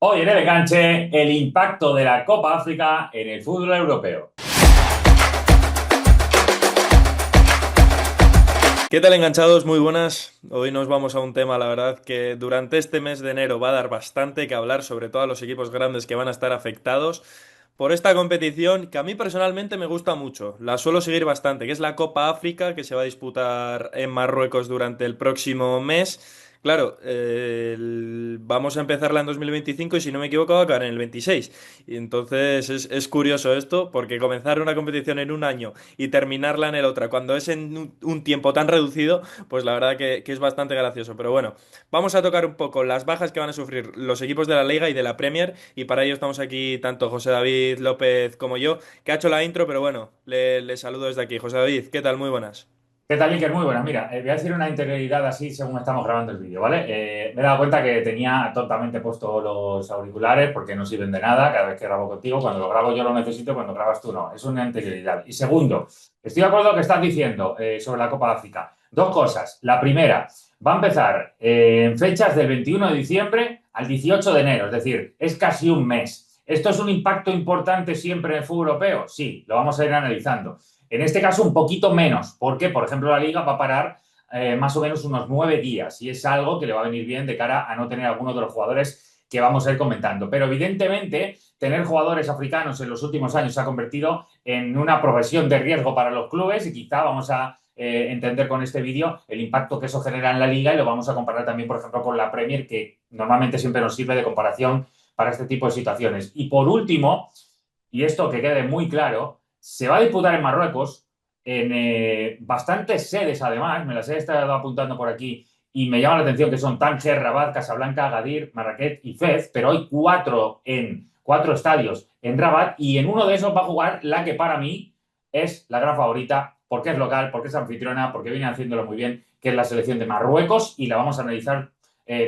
Hoy en el enganche, el impacto de la Copa África en el fútbol europeo. ¿Qué tal, enganchados? Muy buenas. Hoy nos vamos a un tema, la verdad, que durante este mes de enero va a dar bastante que hablar, sobre todo a los equipos grandes que van a estar afectados por esta competición que a mí personalmente me gusta mucho. La suelo seguir bastante, que es la Copa África, que se va a disputar en Marruecos durante el próximo mes. Claro, vamos a empezarla en 2025 y si no me equivoco va a acabar en el 26. Y entonces es curioso esto, porque comenzar una competición en un año y terminarla en el otra, cuando es en un tiempo tan reducido, pues la verdad que es bastante gracioso. Pero bueno, vamos a tocar un poco las bajas que van a sufrir los equipos de la Liga y de la Premier, y para ello estamos aquí tanto José David López como yo, que ha hecho la intro, pero bueno, le saludo desde aquí. José David, ¿qué tal? Muy buenas. ¿Qué tal, Iker? Muy buenas. Mira, voy a decir una integridad así según estamos grabando el vídeo, ¿vale? Me he dado cuenta que tenía tontamente puesto los auriculares porque no sirven de nada cada vez que grabo contigo. Cuando lo grabo yo lo necesito, cuando grabas tú no. Es una integridad. Y segundo, estoy de acuerdo con lo que estás diciendo sobre la Copa de África. Dos cosas. La primera, va a empezar en fechas del 21 de diciembre al 18 de enero, es decir, es casi un mes. ¿Esto es un impacto importante siempre en el fútbol europeo? Sí, lo vamos a ir analizando. En este caso, un poquito menos, porque, por ejemplo, la Liga va a parar más o menos unos 9 días y es algo que le va a venir bien de cara a no tener algunos de los jugadores que vamos a ir comentando. Pero, evidentemente, tener jugadores africanos en los últimos años se ha convertido en una profesión de riesgo para los clubes y quizá vamos a entender con este vídeo el impacto que eso genera en la Liga y lo vamos a comparar también, por ejemplo, con la Premier, que normalmente siempre nos sirve de comparación para este tipo de situaciones. Y por último, y esto que quede muy claro, se va a disputar en Marruecos, en bastantes sedes además, me las he estado apuntando por aquí y me llama la atención que son Tánger, Rabat, Casablanca, Agadir, Marrakech y Fez, pero hay cuatro estadios en Rabat y en uno de esos va a jugar la que para mí es la gran favorita, porque es local, porque es anfitriona, porque viene haciéndolo muy bien, que es la selección de Marruecos y la vamos a analizar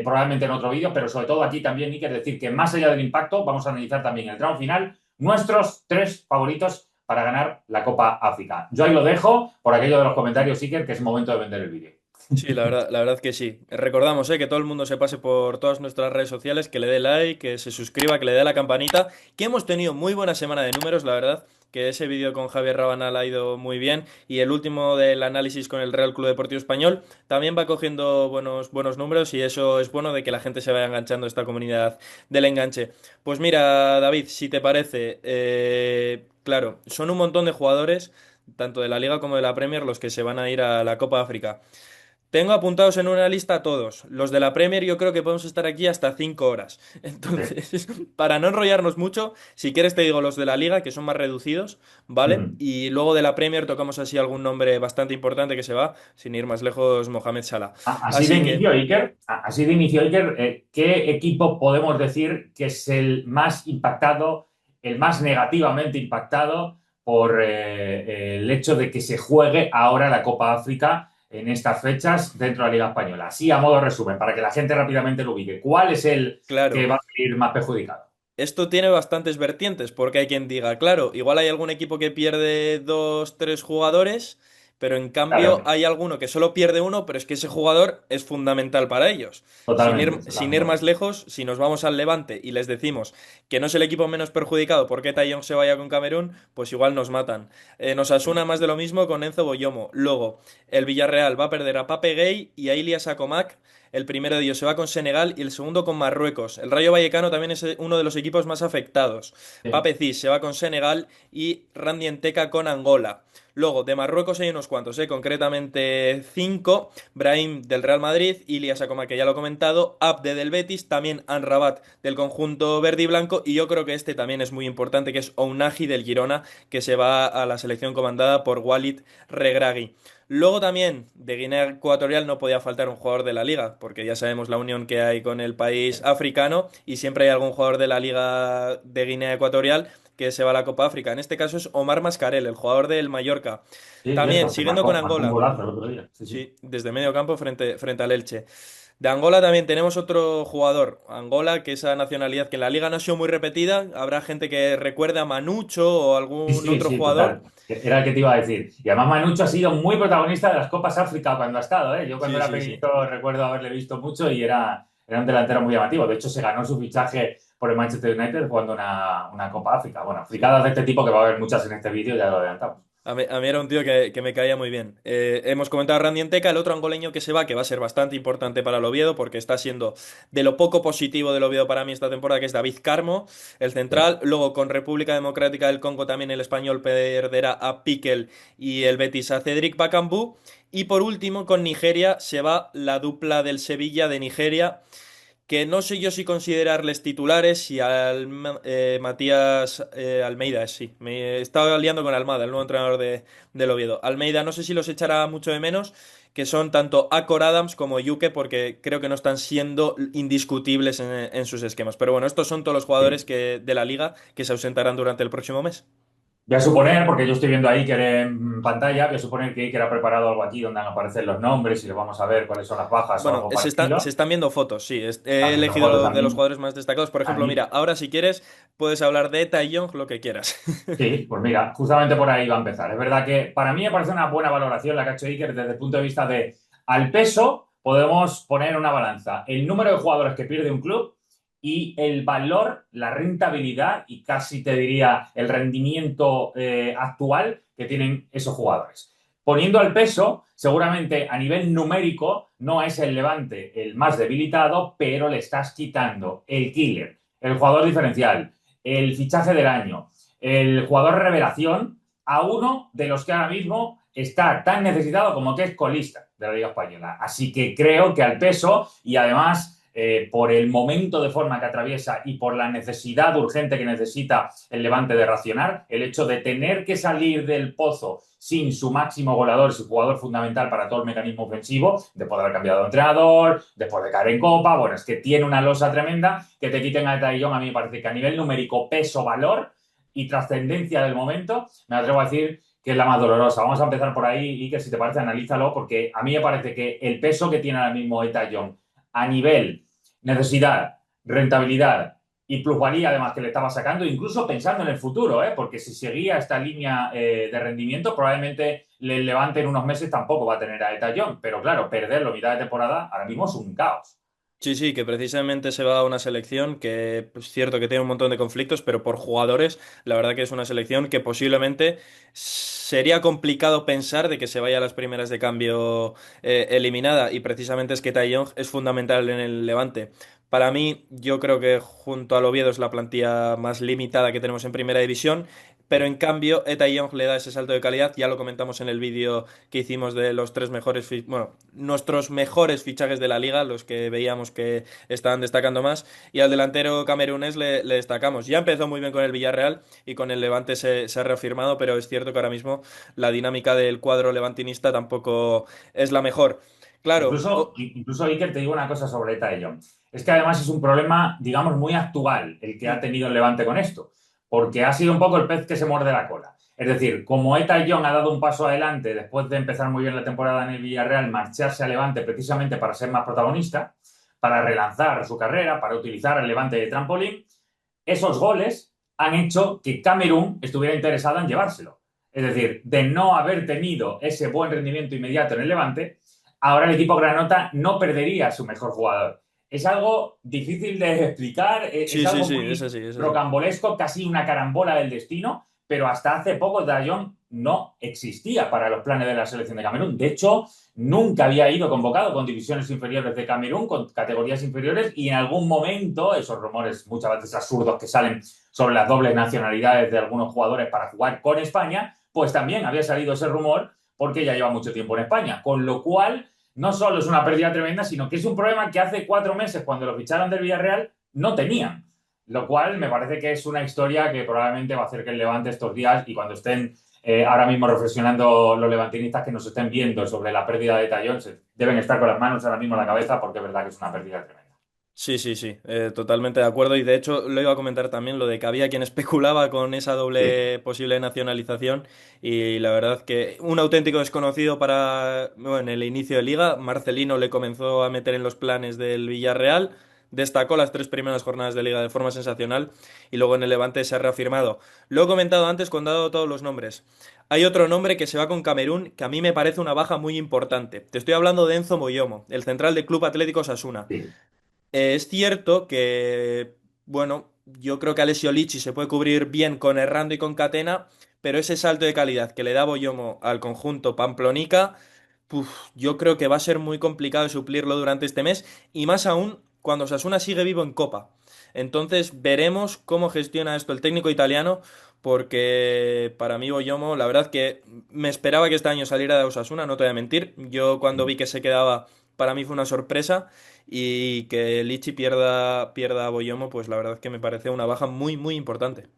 probablemente en otro vídeo, pero sobre todo aquí también, Nick, es decir, que más allá del impacto, vamos a analizar también el tramo final, nuestros tres favoritos para ganar la Copa África. Yo ahí lo dejo por aquello de los comentarios, Iker, que es momento de vender el vídeo. Sí, la verdad que sí. Recordamos, que todo el mundo se pase por todas nuestras redes sociales, que le dé like, que se suscriba, que le dé a la campanita, que hemos tenido muy buena semana de números, la verdad, que ese vídeo con Javier Rabanal ha ido muy bien, y el último del análisis con el Real Club Deportivo Español también va cogiendo buenos números, y eso es bueno de que la gente se vaya enganchando a esta comunidad del enganche. Pues mira, David, si te parece, claro, son un montón de jugadores, tanto de la Liga como de la Premier, los que se van a ir a la Copa África. Tengo apuntados en una lista a todos. Los de la Premier yo creo que podemos estar aquí hasta 5 horas. Sí. Entonces, para no enrollarnos mucho, si quieres te digo los de la Liga, que son más reducidos, ¿vale? Mm. Y luego de la Premier tocamos así algún nombre bastante importante que se va, sin ir más lejos, Mohamed Salah. Así de Así inicio, que, Iker, ¿qué equipo podemos decir que es el más impactado, el más negativamente impactado por el hecho de que se juegue ahora la Copa África en estas fechas dentro de la Liga Española? Así a modo de resumen, para que la gente rápidamente lo ubique. ¿Cuál es el que claro, va a salir más perjudicado? esto tiene bastantes vertientes, porque hay quien diga, claro, igual hay algún equipo que pierde dos, tres jugadores, pero en cambio Claro, hay alguno que solo pierde uno, pero es que ese jugador es fundamental para ellos. Sin totalmente, ir, sin ir totalmente. más lejos, si nos vamos al Levante y les decimos que no es el equipo menos perjudicado porque Taillon se vaya con Camerún, pues igual nos matan. Nos asuna más de lo mismo con Enzo Boyomo. Luego, el Villarreal va a perder a Pape Gueye y a Ilias Akomak. El primero de ellos se va con Senegal y el segundo con Marruecos. El Rayo Vallecano también es uno de los equipos más afectados. Sí. Pape Cis se va con Senegal y Randy Enteka con Angola. Luego, de Marruecos hay unos cuantos, concretamente 5. Brahim del Real Madrid, Ilias Acoma, que ya lo he comentado, Abde del Betis, también Anrabat del conjunto verde y blanco, y yo creo que este también es muy importante, que es Ounahi del Girona, que se va a la selección comandada por Walid Regragui. Luego también de Guinea Ecuatorial no podía faltar un jugador de la liga, porque ya sabemos la unión que hay con el país africano y siempre hay algún jugador de la liga de Guinea Ecuatorial que se va a la Copa África. En este caso es Omar Mascarel, el jugador del Mallorca. Sí, También, cierto, que siguiendo con marcó un Angola, golazo el otro día. Sí, sí. sí, desde medio campo frente al Elche. De Angola también tenemos otro jugador, Angola, que esa nacionalidad que en la liga no ha sido muy repetida. Habrá gente que recuerde a Manucho o Sí, algún sí, otro sí, jugador. total. Era el que te iba a decir. Y además Manucho ha sido muy protagonista de las Copas África cuando ha estado, ¿eh? Yo cuando Sí, era sí, sí. pequeñito recuerdo haberle visto mucho y era un delantero muy llamativo. De hecho, se ganó su fichaje por el Manchester United jugando una Copa África. Bueno, fricadas de este tipo que va a haber muchas en este vídeo, ya lo adelantamos. A mí era un tío que me caía muy bien. Hemos comentado a Randy Enteca, el otro angoleño que se va, que va a ser bastante importante para el Oviedo, porque está siendo de lo poco positivo del Oviedo para mí esta temporada, que es David Carmo, el Sí. central. Luego con República Democrática del Congo también el español perderá a Piquel y el Betis a Cedric Bakambu. Y por último, con Nigeria se va la dupla del Sevilla de Nigeria, que no sé yo si considerarles titulares y Matías Almeida, sí, me estaba liando con Almada, el nuevo entrenador del Oviedo. Almeida no sé si los echará mucho de menos, que son tanto Acor Adams como Yuke, porque creo que no están siendo indiscutibles en sus esquemas. Pero bueno, estos son todos los jugadores Sí. de la liga que se ausentarán durante el próximo mes. Voy a suponer, porque yo estoy viendo ahí que en pantalla, voy a suponer que Iker ha preparado algo aquí donde aparecen los nombres y le vamos a ver cuáles son las bajas o Bueno, algo se parecido. están viendo fotos, sí. He Están viendo fotos elegido a de los mí. jugadores más destacados. Por A ejemplo, mira, mí, ahora si quieres puedes hablar de Tai Young lo que quieras. sí, pues mira, justamente por ahí va a empezar. Es verdad que para mí me parece una buena valoración la que ha hecho Iker desde el punto de vista de, al peso, podemos poner en una balanza el número de jugadores que pierde un club y el valor, la rentabilidad y casi te diría el rendimiento actual que tienen esos jugadores. Poniendo al peso, seguramente a nivel numérico no es el Levante el más debilitado, pero le estás quitando el killer, el jugador diferencial, el fichaje del año, el jugador revelación a uno de los que ahora mismo está tan necesitado como que es colista de la Liga Española. Así que creo que al peso y además por el momento de forma que atraviesa y por la necesidad urgente que necesita el Levante de racionar, el hecho de tener que salir del pozo sin su máximo goleador, su jugador fundamental para todo el mecanismo ofensivo, después de haber cambiado de entrenador, después de caer en Copa, bueno, es que tiene una losa tremenda, que te quiten a Taillon, a mí me parece que a nivel numérico, peso, valor y trascendencia del momento, me atrevo a decir que es la más dolorosa. Vamos a empezar por ahí y que si te parece, analízalo, porque a mí me parece que el peso que tiene ahora mismo Eta Young a nivel necesidad, rentabilidad y plusvalía además que le estaba sacando, incluso pensando en el futuro, porque si seguía esta línea de rendimiento, probablemente le Levante en unos meses tampoco va a tener a Eta Young, pero claro, perderlo mitad de temporada ahora mismo es un caos. Sí, sí, que precisamente se va a una selección que es pues, cierto que tiene un montón de conflictos, pero por jugadores, la verdad que es una selección que posiblemente sería complicado pensar de que se vaya a las primeras de cambio eliminada, y precisamente es que Tai Young es fundamental en el Levante. Para mí, yo creo que junto al Oviedo es la plantilla más limitada que tenemos en primera división. Pero en cambio, Eta Young le da ese salto de calidad. Ya lo comentamos en el vídeo que hicimos de los tres mejores, bueno, nuestros mejores fichajes de la liga, los que veíamos que estaban destacando más. Y al delantero camerunés le destacamos. Ya empezó muy bien con el Villarreal y con el Levante se ha reafirmado, pero es cierto que ahora mismo la dinámica del cuadro levantinista tampoco es la mejor. Claro, Incluso Iker, te digo una cosa sobre Eta Young. Es que además es un problema, digamos, muy actual el que ha tenido el Levante con esto, porque ha sido un poco el pez que se muerde la cola. Es decir, como Eta Young ha dado un paso adelante después de empezar muy bien la temporada en el Villarreal, marcharse a Levante precisamente para ser más protagonista, para relanzar su carrera, para utilizar el Levante de trampolín, esos goles han hecho que Camerún estuviera interesado en llevárselo. Es decir, de no haber tenido ese buen rendimiento inmediato en el Levante, ahora el equipo granota no perdería a su mejor jugador. Es algo difícil de explicar, es sí, sí, algo sí, es muy así, es así. rocambolesco, casi una carambola del destino, pero hasta hace poco Dayon no existía para los planes de la selección de Camerún. De hecho, nunca había ido convocado con divisiones inferiores de Camerún, con categorías inferiores, y en algún momento, esos rumores muchas veces absurdos que salen sobre las dobles nacionalidades de algunos jugadores para jugar con España, pues también había salido ese rumor porque ya lleva mucho tiempo en España. Con lo cual, no solo es una pérdida tremenda, sino que es un problema que hace 4 meses, cuando lo ficharon del Villarreal, no tenían. Lo cual me parece que es una historia que probablemente va a hacer que el Levante estos días y cuando estén ahora mismo reflexionando los levantinistas que nos estén viendo sobre la pérdida de Tallón, deben estar con las manos ahora mismo en la cabeza porque es verdad que es una pérdida tremenda. Sí, sí, sí, totalmente de acuerdo. Y de hecho lo iba a comentar también lo de que había quien especulaba con esa Sí. doble posible nacionalización, y la verdad que un auténtico desconocido para, bueno, en el inicio de liga, Marcelino le comenzó a meter en los planes del Villarreal, destacó las tres primeras jornadas de liga de forma sensacional y luego en el Levante se ha reafirmado. Lo he comentado antes cuando he dado todos los nombres. Hay otro nombre que se va con Camerún que a mí me parece una baja muy importante. Te estoy hablando de Enzo Moyomo, el central del Club Atlético Osasuna. Sí. Es cierto que, bueno, yo creo que Alessio Lici se puede cubrir bien con Errando y con Catena, pero ese salto de calidad que le da Boyomo al conjunto Pamplonica, puf, yo creo que va a ser muy complicado suplirlo durante este mes y más aún cuando Osasuna sigue vivo en Copa. Entonces veremos cómo gestiona esto el técnico italiano, porque para mí Boyomo, la verdad que me esperaba que este año saliera de Osasuna, no te voy a mentir. Yo cuando vi que se quedaba, para mí fue una sorpresa y que Lichi pierda a Boyomo, pues la verdad que me parece una baja muy, muy importante.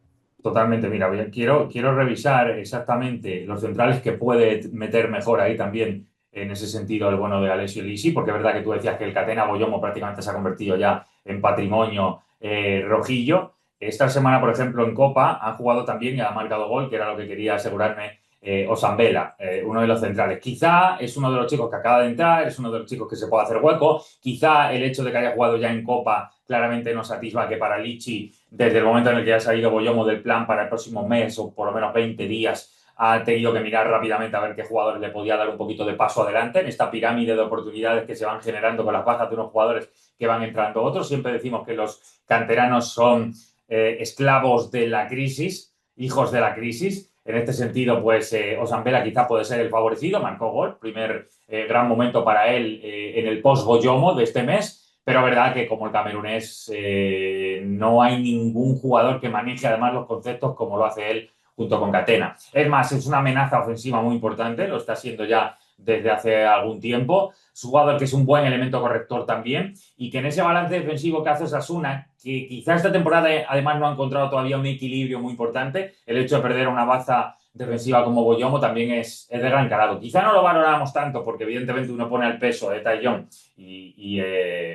Totalmente, mira, quiero revisar exactamente los centrales que puede meter mejor ahí también en ese sentido el bueno de Alessio Lisi, porque es verdad que tú decías que el Catena Boyomo prácticamente se ha convertido ya en patrimonio rojillo. Esta semana, por ejemplo, en Copa han jugado también y ha marcado gol, que era lo que quería asegurarme, Osambela, uno de los centrales. Quizá es uno de los chicos que acaba de entrar, es uno de los chicos que se puede hacer hueco. Quizá el hecho de que haya jugado ya en Copa claramente nos atisba que para Lichi desde el momento en el que ha salido Boyomo del plan para el próximo mes o por lo menos 20 días, ha tenido que mirar rápidamente a ver qué jugadores le podía dar un poquito de paso adelante en esta pirámide de oportunidades que se van generando con las bajas de unos jugadores que van entrando otros. Siempre decimos que los canteranos son esclavos de la crisis, hijos de la crisis. En este sentido, pues Osambela quizá puede ser el favorecido, marcó gol, primer gran momento para él en el post-Boyomo de este mes. Pero es verdad que como el camerunés no hay ningún jugador que maneje además los conceptos como lo hace él junto con Catena. Es más, es una amenaza ofensiva muy importante, lo está siendo ya desde hace algún tiempo. Es un jugador que es un buen elemento corrector también y que en ese balance defensivo que hace Osasuna, que quizá esta temporada además no ha encontrado todavía un equilibrio muy importante, el hecho de perder una baza defensiva como Boyomo también es de gran calado. Quizá no lo valoramos tanto porque evidentemente uno pone al peso de Taillon y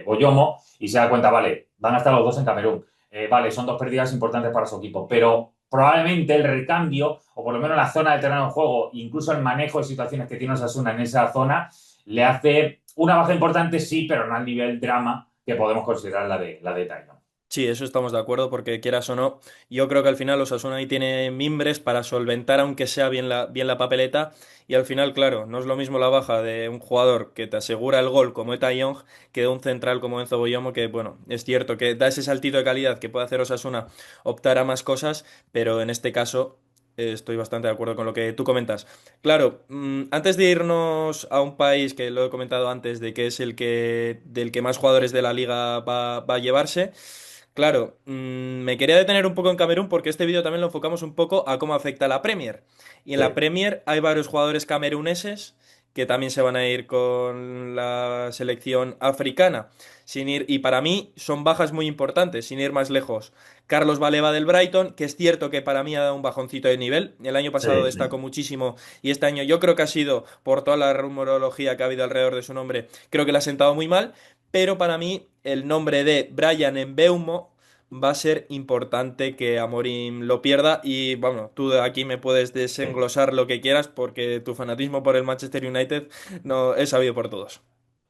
Boyomo y se da cuenta, vale, van a estar los dos en Camerún. Vale, son dos pérdidas importantes para su equipo, pero probablemente el recambio, o por lo menos la zona del terreno de juego, incluso el manejo de situaciones que tiene Osasuna en esa zona, le hace una baja importante, sí, pero no al nivel drama que podemos considerar la de Taillon. Sí, eso estamos de acuerdo, porque quieras o no, yo creo que al final Osasuna ahí tiene mimbres para solventar, aunque sea bien la papeleta, y al final, claro, no es lo mismo la baja de un jugador que te asegura el gol como Eta Young que de un central como Enzo Boyomo, que bueno, es cierto que da ese saltito de calidad que puede hacer Osasuna optar a más cosas, pero en este caso estoy bastante de acuerdo con lo que tú comentas. Claro, antes de irnos a un país que lo he comentado antes, de que es del que más jugadores de la liga va a llevarse. Claro, me quería detener un poco en Camerún porque este vídeo también lo enfocamos un poco a cómo afecta a la Premier. Y en la Sí. Premier hay varios jugadores cameruneses que también se van a ir con la selección africana. Y para mí son bajas muy importantes, sin ir más lejos. Carlos Baleba del Brighton, que es cierto que para mí ha dado un bajoncito de nivel. El año pasado Sí, destacó sí. muchísimo y este año yo creo que ha sido, por toda la rumorología que ha habido alrededor de su nombre, creo que le ha sentado muy mal. Pero para mí el nombre de Brian Mbeumo va a ser importante que Amorim lo pierda y bueno, tú de aquí me puedes Sí. desenglosar lo que quieras porque tu fanatismo por el Manchester United no es sabido por todos.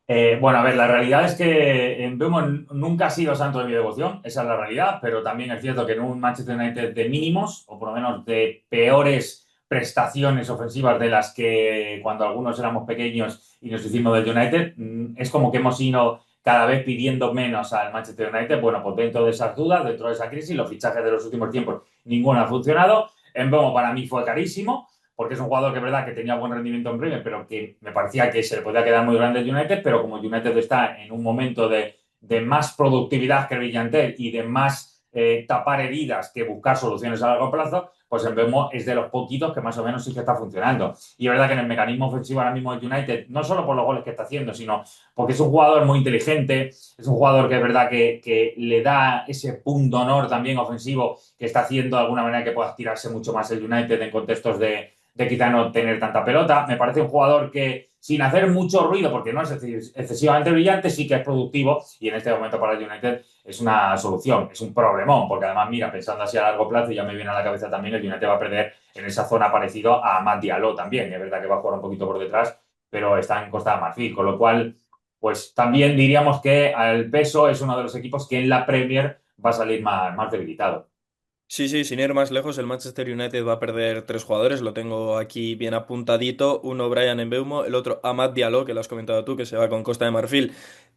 Bueno, a ver, la realidad es que en Mbeumo nunca ha sido santo de mi devoción, esa es la realidad, pero también es cierto que en un Manchester United de mínimos, o por lo menos de peores prestaciones ofensivas de las que cuando algunos éramos pequeños y nos hicimos del United, es como que hemos ido cada vez pidiendo menos al Manchester United. Bueno, pues dentro de esas dudas, dentro de esa crisis, los fichajes de los últimos tiempos, ninguno ha funcionado. Mbeumo para mí fue carísimo porque es un jugador que es verdad que tenía buen rendimiento en Premier, pero que me parecía que se le podía quedar muy grande el United, pero como el United está en un momento de más productividad que brillante y de más tapar heridas que buscar soluciones a largo plazo, pues en Bemo es de los poquitos que más o menos sí que está funcionando. Y es verdad que en el mecanismo ofensivo ahora mismo del United, no solo por los goles que está haciendo, sino porque es un jugador muy inteligente, es un jugador que es verdad que le da ese punto honor también ofensivo que está haciendo de alguna manera que pueda tirarse mucho más el United en contextos de quizá no tener tanta pelota. Me parece un jugador que, sin hacer mucho ruido, porque no es excesivamente brillante, sí que es productivo y en este momento para el United es una solución, es un problemón, porque además, mira, pensando así a largo plazo, ya me viene a la cabeza también, el United va a perder en esa zona parecido a Matt Diallo también. Es verdad que va a jugar un poquito por detrás, pero está en Costa de Marfil, con lo cual, pues también diríamos que al peso es uno de los equipos que en la Premier va a salir más debilitado. Sí, sí, sin ir más lejos, el Manchester United va a perder tres jugadores, lo tengo aquí bien apuntadito. Uno, Brian Mbeumo, el otro, Amad Diallo, que lo has comentado tú, que se va con Costa de Marfil.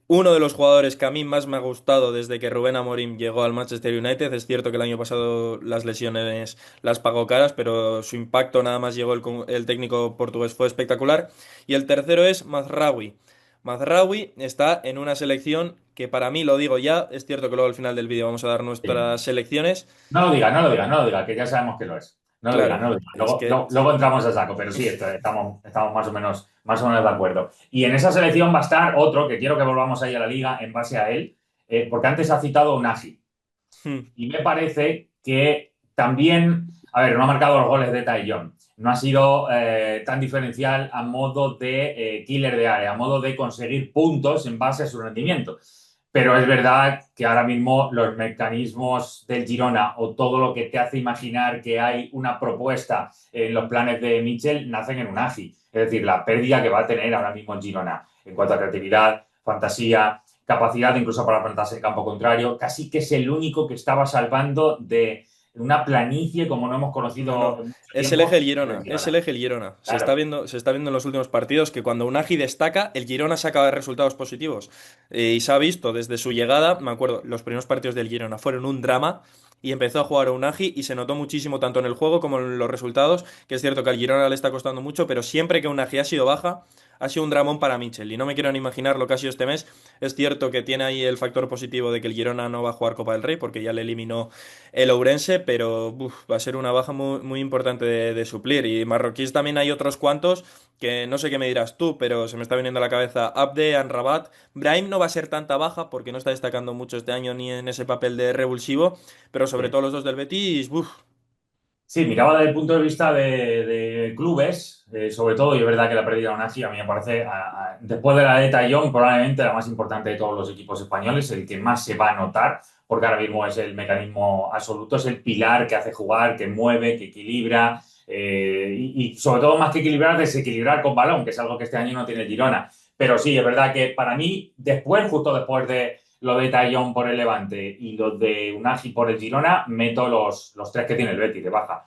Uno de los jugadores que a mí más me ha gustado desde que Rubén Amorim llegó al Manchester United. Es cierto que el año pasado las lesiones las pagó caras, pero su impacto nada más llegó el técnico portugués fue espectacular. Y el tercero es Mazraoui. Mazraoui está en una selección que para mí, lo digo ya, es cierto que luego al final del vídeo vamos a dar Sí. nuestras selecciones. No lo diga, no lo diga, no lo diga, que ya sabemos que lo es. No lo diga, Claro, no lo diga. es Luego, que luego entramos a saco, pero sí, estamos más o menos de acuerdo. Y en esa selección va a estar otro, que quiero que volvamos ahí a la liga en base a él, porque antes ha citado a Unai. Y me parece que también, a ver, no ha marcado los goles de Taillon. No ha sido tan diferencial a modo de killer de área, a modo de conseguir puntos en base a su rendimiento. Pero es verdad que ahora mismo los mecanismos del Girona o todo lo que te hace imaginar que hay una propuesta en los planes de Mitchell nacen en un AGI. Es decir, la pérdida que va a tener ahora mismo el Girona en cuanto a creatividad, fantasía, capacidad incluso para plantarse en campo contrario, casi que es el único que estaba salvando de una planicie como no hemos no, conocido no, en mucho es el eje tiempo del del Girona, es el Girona. eje del Girona. Claro. Se está viendo en los últimos partidos que cuando Unai destaca, el Girona saca resultados positivos. Y se ha visto desde su llegada, me acuerdo, los primeros partidos del Girona fueron un drama y empezó a jugar Unai y se notó muchísimo tanto en el juego como en los resultados, que es cierto que al Girona le está costando mucho, pero siempre que Unai ha sido baja, ha sido un dramón para Michel. Y no me quiero ni imaginar lo que ha sido este mes. Es cierto que tiene ahí el factor positivo de que el Girona no va a jugar Copa del Rey porque ya le eliminó el Ourense, pero va a ser una baja muy, muy importante de suplir. Y marroquíes también hay otros cuantos que no sé qué me dirás tú, pero se me está viniendo a la cabeza Abde, Anrabat. Brahim no va a ser tanta baja porque no está destacando mucho este año ni en ese papel de revulsivo, pero sobre Sí. todo los dos del Betis, Sí, miraba desde el punto de vista de clubes, sobre todo, y es verdad que la pérdida de Onagi a mí me parece, después de la de Tallón, probablemente la más importante de todos los equipos españoles, el que más se va a notar, porque ahora mismo es el mecanismo absoluto, es el pilar que hace jugar, que mueve, que equilibra, y sobre todo más que equilibrar, desequilibrar con balón, que es algo que este año no tiene el Girona. Pero sí, es verdad que para mí, después, justo después de lo de Tallón por el Levante y lo de Unagi por el Girona, meto los tres que tiene el Betis de baja.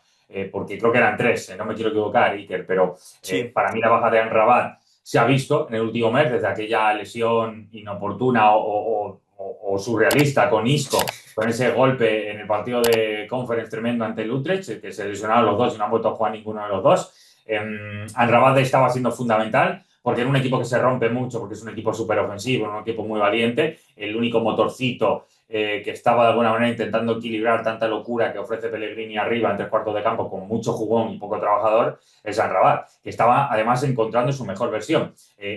Porque creo que eran tres, no me quiero equivocar, Iker, pero sí. para mí la baja de Anrabat se ha visto en el último mes, desde aquella lesión inoportuna o surrealista con Isco, con ese golpe en el partido de Conference tremendo ante el Utrecht, que se lesionaron los dos y no han vuelto a jugar ninguno de los dos. Anrabat estaba siendo fundamental porque era un equipo que se rompe mucho, porque es un equipo súper ofensivo, un equipo muy valiente, el único motorcito que estaba de alguna manera intentando equilibrar tanta locura que ofrece Pellegrini arriba en tres cuartos de campo con mucho jugón y poco trabajador, es Rabat, que estaba además encontrando su mejor versión.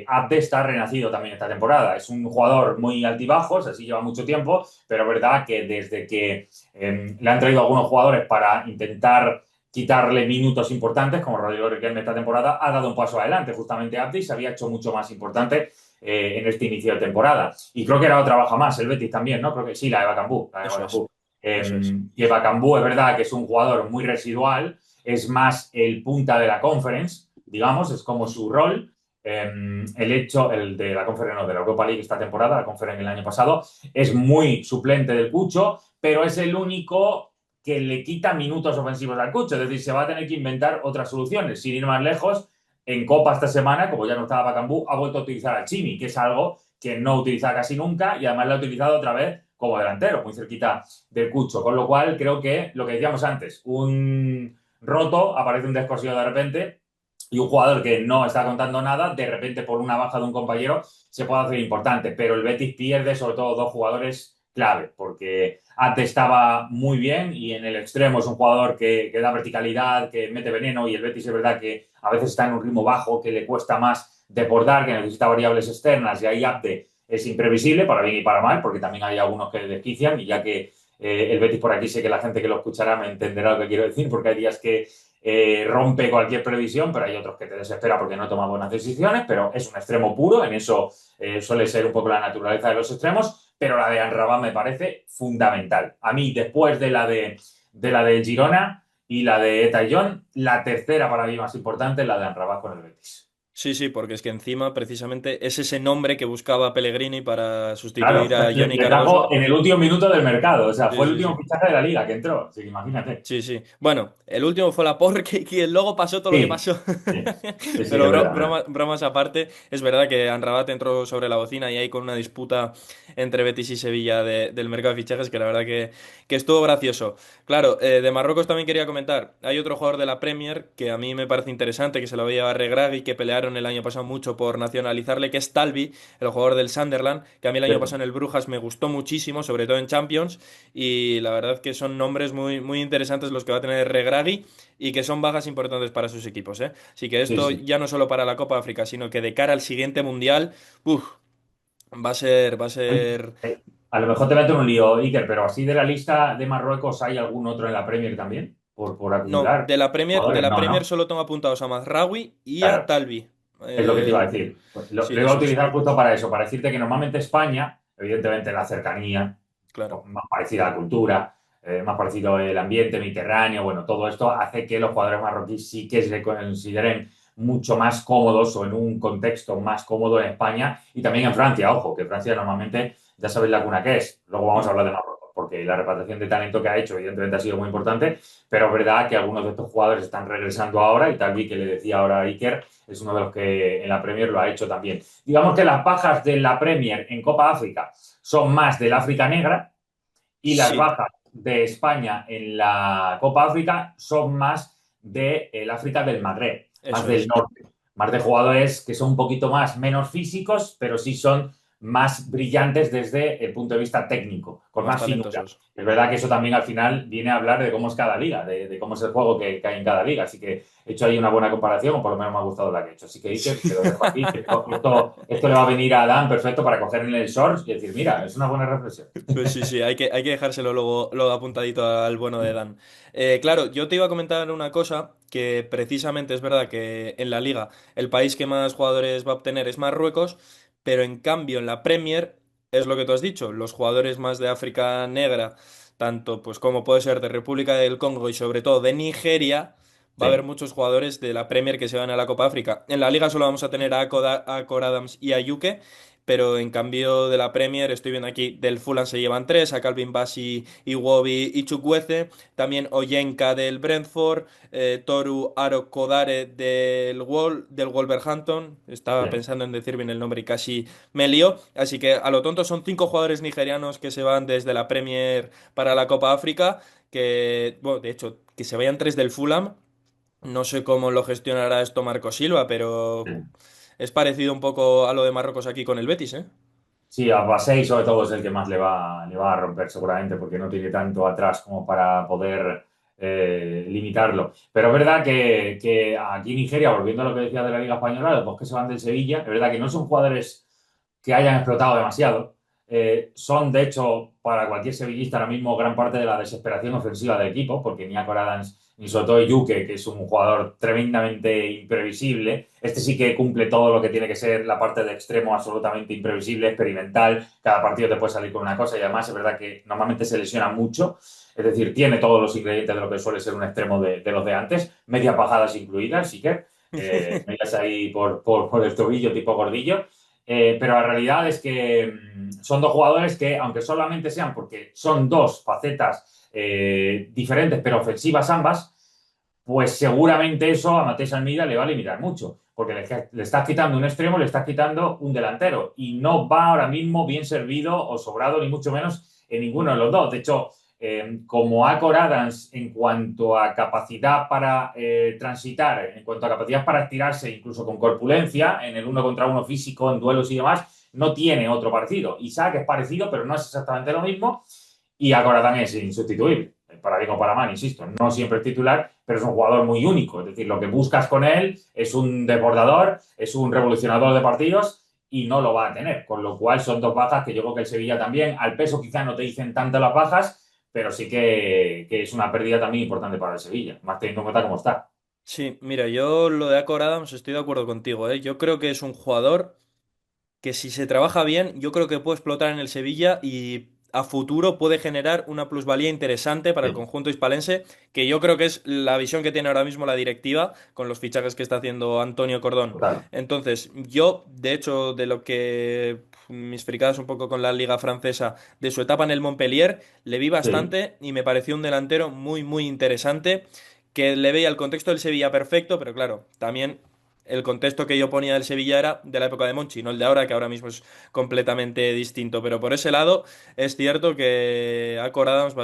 Abde está renacido también esta temporada, es un jugador muy altibajos, así lleva mucho tiempo, pero es verdad que desde que le han traído algunos jugadores para intentar quitarle minutos importantes, como Rodrigo Riquelme esta temporada, ha dado un paso adelante. Justamente Abde y se había hecho mucho más importante en este inicio de temporada. Y creo que era otra baja más, el Betis también, ¿no? Creo que sí, la de Bacambú. La de Eso es, Bacambú. eso es. Que Bacambú es verdad que es un jugador muy residual, es más el punta de la conference, digamos, es como su rol. El de la conference, no, de la Europa League esta temporada, la conference el año pasado, es muy suplente del Cucho, pero es el único que le quita minutos ofensivos al Cucho, es decir, se va a tener que inventar otras soluciones, sin ir más lejos. En Copa esta semana, como ya no estaba Bacambú, ha vuelto a utilizar al Chimi, que es algo que no utiliza casi nunca y además lo ha utilizado otra vez como delantero, muy cerquita del Cucho. Con lo cual, creo que lo que decíamos antes, un roto, aparece un descosido de repente y un jugador que no está contando nada, de repente por una baja de un compañero se puede hacer importante. Pero el Betis pierde sobre todo dos jugadores clave, porque antes estaba muy bien y en el extremo es un jugador que da verticalidad, que mete veneno y el Betis es verdad que a veces está en un ritmo bajo, que le cuesta más desbordar, que necesita variables externas y ahí Abde es imprevisible para bien y para mal, porque también hay algunos que le desquician y ya que el Betis por aquí sé que la gente que lo escuchará me entenderá lo que quiero decir, porque hay días que rompe cualquier previsión, pero hay otros que te desespera porque no toma buenas decisiones, pero es un extremo puro, en eso suele ser un poco la naturaleza de los extremos, pero la de Anrabat me parece fundamental. A mí, después de la de Girona y la de Eta John, la tercera para mí más importante es la de Anrabat con el Betis. Sí, sí, porque es que encima precisamente es ese nombre que buscaba Pellegrini para Claro, sustituir a Johnny le trajo Cardoso. en el último minuto del mercado, o sea, Sí, fue el sí, último sí. fichaje de la liga que entró, así que imagínate. Sí, sí. Bueno, el último fue la porque y luego pasó todo lo que Sí, pasó. sí, sí, sí, Pero es verdad, es verdad. bromas aparte, es verdad que Amrabat entró sobre la bocina y ahí con una disputa entre Betis y Sevilla del mercado de fichajes que la verdad que estuvo gracioso. Claro, de Marruecos también quería comentar. Hay otro jugador de la Premier que a mí me parece interesante, que se lo va a llevar Regragui, que pelearon el año pasado mucho por nacionalizarle, que es Talbi, el jugador del Sunderland, que a mí el año Cierto. pasado en el Brujas me gustó muchísimo, sobre todo en Champions. Y la verdad que son nombres muy, muy interesantes los que va a tener Regragui y que son bajas importantes para sus equipos, ¿eh? Así que Sí, esto sí. ya no solo para la Copa África, sino que de cara al siguiente Mundial, uf, va a Oye, ser... a lo mejor te meto en un lío, Iker, pero así de la lista de Marruecos, ¿hay algún otro en la Premier también? Por No, acumular De jugadores, la no, Premier ¿no? solo tengo apuntados a Mazraoui y a Claro, Talbi. es lo que te iba a Eh, decir. Pues sí, lo iba a esos, utilizar justo para eso, para decirte que normalmente España, evidentemente la cercanía, claro. pues, más parecida a la cultura, más parecido el ambiente mediterráneo, bueno, todo esto hace que los jugadores marroquíes sí que se consideren mucho más cómodos o en un contexto más cómodo en España y también en Francia, ojo, que Francia normalmente ya sabéis la cuna que es. Luego vamos a Mm. hablar de Marruecos, porque la repatriación de talento que ha hecho evidentemente ha sido muy importante, pero es verdad que algunos de estos jugadores están regresando ahora y tal vi que le decía ahora a Iker, es uno de los que en la Premier lo ha hecho también. Digamos que las bajas de la Premier en Copa África son más del África Negra, y las Sí, bajas de España en la Copa África son más del África del Magreb, más eso del es. norte, más de jugadores que son un poquito más menos físicos, pero sí son más brillantes desde el punto de vista técnico, con Más más finura. talentosos. Es verdad que eso también al final viene a hablar de cómo es cada liga, de cómo es el juego que hay en cada liga. Así que he hecho ahí una buena comparación, o por lo menos me ha gustado la que he hecho. Así que Iker, te lo dejo aquí. Esto le va a venir a Dan perfecto para coger en el shorts y decir, mira, es una buena reflexión. Pues sí, sí, hay que dejárselo luego apuntadito al bueno de Dan. Claro, yo te iba a comentar una cosa que precisamente es verdad que en la liga el país que más jugadores va a obtener es Marruecos, pero en cambio en la Premier es lo que tú has dicho, los jugadores más de África Negra, tanto pues como puede ser de República del Congo y sobre todo de Nigeria, va a haber Sí. muchos jugadores de la Premier que se van a la Copa África. En la liga solo vamos a tener a Akor Adams y a Yuke. Pero en cambio de la Premier, estoy viendo aquí, del Fulham se llevan tres, a Calvin Bassey, Iwobi y Chukwueze, también Oyenka del Brentford, Toru Arokodare del Wolverhampton, estaba Sí. pensando en decir bien el nombre y casi me lío, así que a lo tonto son cinco jugadores nigerianos que se van desde la Premier para la Copa África, que, bueno, de hecho, que se vayan tres del Fulham, no sé cómo lo gestionará esto Marco Silva, pero Sí. es parecido un poco a lo de Marruecos aquí con el Betis, ¿eh? Sí, a Basei sobre todo es el que más le va a romper seguramente porque no tiene tanto atrás como para poder limitarlo. Pero es verdad que aquí en Nigeria, volviendo a lo que decía de la Liga Española, los dos que se van del Sevilla, es verdad que no son jugadores que hayan explotado demasiado. Son, de hecho, para cualquier sevillista ahora mismo gran parte de la desesperación ofensiva del equipo, porque ni Akor Adams ni sobre todo Yuke, que es un jugador tremendamente imprevisible. Este sí que cumple todo lo que tiene que ser la parte de extremo absolutamente imprevisible, experimental. Cada partido te puede salir con una cosa y además es verdad que normalmente se lesiona mucho. Es decir, tiene todos los ingredientes de lo que suele ser un extremo de los de antes, medias bajadas incluidas, sí que. Medias ahí por el tobillo tipo gordillo. Pero la realidad es que son dos jugadores que, aunque solamente sean porque son dos facetas diferentes pero ofensivas ambas, pues seguramente eso a Matej Almeida le va a limitar mucho, porque le estás quitando un extremo, le estás quitando un delantero y no va ahora mismo bien servido o sobrado, ni mucho menos en ninguno de los dos. De hecho, como Akor Adams en cuanto a capacidad para transitar, en cuanto a capacidad para estirarse, incluso con corpulencia, en el uno contra uno físico, en duelos y demás, no tiene otro parecido. Isaac es parecido, pero no es exactamente lo mismo. Y Akor Adams es insustituible. Para bien o para mal, insisto, no siempre es titular, pero es un jugador muy único. Es decir, lo que buscas con él es un desbordador, es un revolucionador de partidos y no lo va a tener. Con lo cual son dos bajas que yo creo que el Sevilla también, al peso quizá no te dicen tanto las bajas, pero sí que es una pérdida también importante para el Sevilla, más teniendo en cuenta cómo está. Sí, mira, yo lo de Akor Adams estoy de acuerdo contigo, ¿eh? Yo creo que es un jugador que si se trabaja bien, yo creo que puede explotar en el Sevilla y a futuro puede generar una plusvalía interesante para el Sí, conjunto hispalense, que yo creo que es la visión que tiene ahora mismo la directiva con los fichajes que está haciendo Antonio Cordón. total. Entonces, yo, de hecho, de lo que mis fricadas un poco con la liga francesa, de su etapa en el Montpellier, le vi Sí, bastante y me pareció un delantero muy, muy interesante, que le veía el contexto del Sevilla perfecto, pero claro, también el contexto que yo ponía del Sevilla era de la época de Monchi, no el de ahora, que ahora mismo es completamente distinto. Pero por ese lado, es cierto que Acor Adams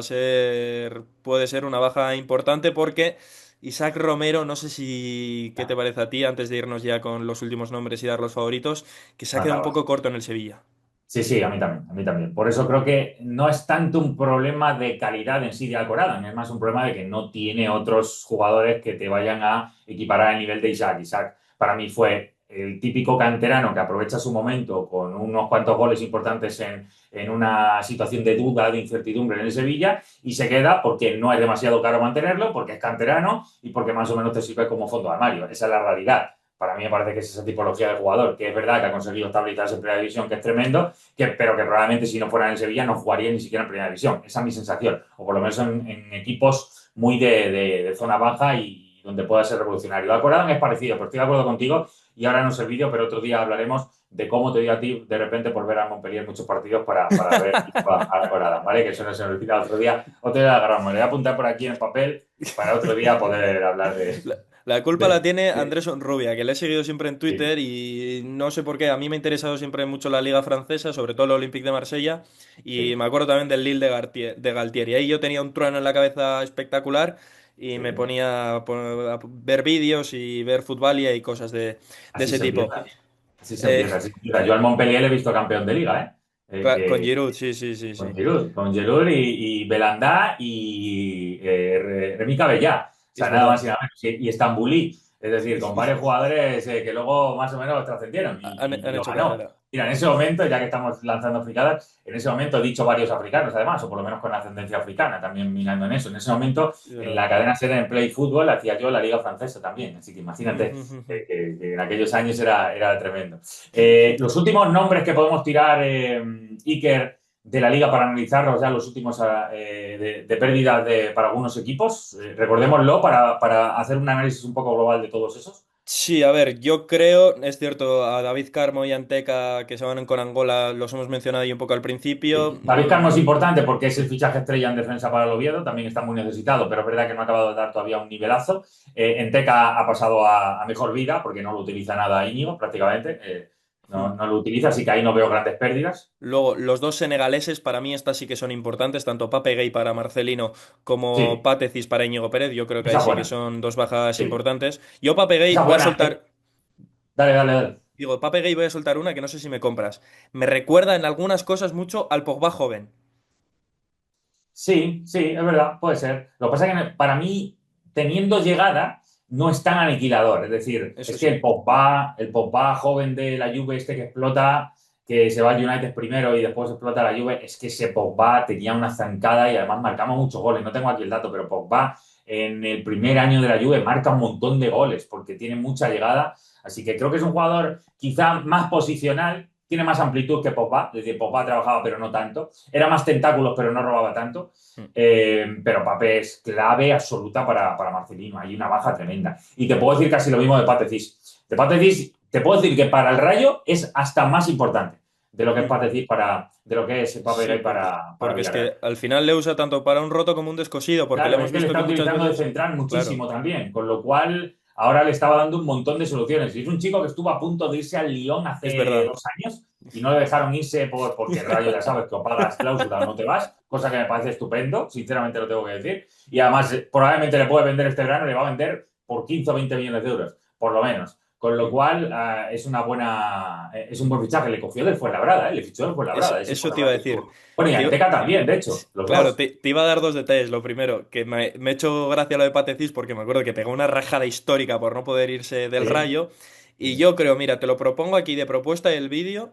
puede ser una baja importante porque Isaac Romero, no sé si, ¿qué te parece a ti antes de irnos ya con los últimos nombres y dar los favoritos? Que se ha quedado un acabas. poco corto en el Sevilla. Sí, sí, a mí también, a mí también. Por eso creo que no es tanto un problema de calidad en sí de Alcoraz, es más un problema de que no tiene otros jugadores que te vayan a equiparar al nivel de Isaac. Isaac para mí fue el típico canterano que aprovecha su momento con unos cuantos goles importantes en una situación de duda, de incertidumbre en el Sevilla y se queda porque no es demasiado caro mantenerlo, porque es canterano y porque más o menos te sirve como fondo de armario. Esa es la realidad. Para mí me parece que es esa tipología de jugador, que es verdad que ha conseguido estabilizarse en primera división, que es tremendo, pero que probablemente si no fuera en el Sevilla no jugaría ni siquiera en primera división. Esa es mi sensación. O por lo menos en equipos muy de zona baja y donde pueda ser revolucionario. Alcoraz es parecido, pero estoy de acuerdo contigo y ahora no es el vídeo, pero otro día hablaremos de cómo te dio a ti de repente por ver a Montpellier muchos partidos para ver a Alcoraz, ¿vale? Que eso no se nos olvida otro día agarramos. Le voy a apuntar por aquí en el papel para otro día poder hablar La culpa la de, tiene de, Andrés Rubia, que le he seguido siempre en de, Twitter y no sé por qué. A mí me ha interesado siempre mucho la liga francesa, sobre todo el Olympique de Marsella, y sí, me acuerdo también del Lille de Galtieri. Ahí yo tenía un trueno en la cabeza espectacular y me sí. ponía a ver vídeos y ver fútbol y cosas de Así ese se tipo. empieza. Así se Eh, empieza, así se empieza. Yo al Montpellier le he visto campeón de liga, ¿eh? con Que, Giroud, sí, sí, sí, sí. con Giroud y Belhanda y Remy Cabellá. O Es sea, nada verdad. más y nada menos. Y Estambulí. Es decir, con varios jugadores que luego más o menos trascendieron y Han lo hecho ganó. carrera. Mira, en ese momento, ya que estamos lanzando fricadas, en ese momento he dicho varios africanos, además, o por lo menos con ascendencia africana, también mirando en eso. En ese momento, Es en verdad. la cadena SER en Play Fútbol, hacía yo la Liga Francesa también. Así que imagínate que en aquellos años era tremendo. Los últimos nombres que podemos tirar, Iker, de la liga para analizarlos ya los últimos de pérdidas para algunos equipos. Recordémoslo para hacer un análisis un poco global de todos esos. Sí, a ver, yo creo, es cierto, a David Carmo y Anteca que se van con Angola, los hemos mencionado ahí un poco al principio. David Carmo es importante porque es el fichaje estrella en defensa para el Oviedo, también está muy necesitado, pero es verdad que no ha acabado de dar todavía un nivelazo. Enteca ha pasado a mejor vida porque no lo utiliza nada Íñigo prácticamente. No lo utiliza, así que ahí no veo grandes pérdidas. Luego, los dos senegaleses para mí estas sí que son importantes, tanto Pape Gueye para Marcelino como Sí, Patecis para Íñigo Pérez. Yo creo que esa ahí es sí que buena. son dos bajas Sí, importantes. Yo Pape Gueye esa es voy a buena. soltar, Dale, dale, dale. digo, Pape Gueye voy a soltar una que no sé si me compras. Me recuerda en algunas cosas mucho al Pogba joven. Sí, sí, es verdad, puede ser. Lo que pasa es que para mí, teniendo llegada, no es tan aniquilador. Es decir, Eso es que sí. El Pogba joven de la Juve, este que explota, que se va al United primero y después explota la Juve, es que ese Pogba tenía una zancada y además marcamos muchos goles. No tengo aquí el dato, pero Pogba en el primer año de la Juve marca un montón de goles porque tiene mucha llegada. Así que creo que es un jugador quizá más posicional, tiene más amplitud que Pogba. Es decir, Pogba trabajaba, pero no tanto. Era más tentáculos, pero no robaba tanto. Mm. Pero Pape es clave absoluta para Marcelino. Hay una baja tremenda. Y te puedo decir casi lo mismo de Patecis. De Patecis, te puedo decir que para el Rayo es hasta más importante de lo que es Mm. Patecis de lo que es Pape Sí, Gay porque, para porque es Villarreal. que al final le usa tanto para un roto como un descosido, porque le Claro, hemos es que le visto está que muchas utilizando de veces. central Claro. muchísimo también, con lo cual ahora le estaba dando un montón de soluciones. Y es un chico que estuvo a punto de irse al Lyon Es hace verdad. 2 años y no le dejaron irse porque el Rayo ya sabes que o pagas cláusula o no te vas, cosa que me parece estupendo, sinceramente lo tengo que decir. Y además probablemente le puede vender este verano, le va a vender por 15 o 20 millones de euros, por lo menos. Con lo Mm. cual es un buen fichaje. Le cogió del Fuenlabrada, le fichó del Fuenlabrada, es Eso te iba a importante. decir. Bueno, y Te iba- Anteca también, de hecho, los Claro, dos. te iba a dar dos detalles. Lo primero, que me ha hecho gracia lo de Patecis porque me acuerdo que pegó una rajada histórica por no poder irse del Sí, Rayo. Y sí. yo creo, mira, te lo propongo aquí de propuesta del vídeo.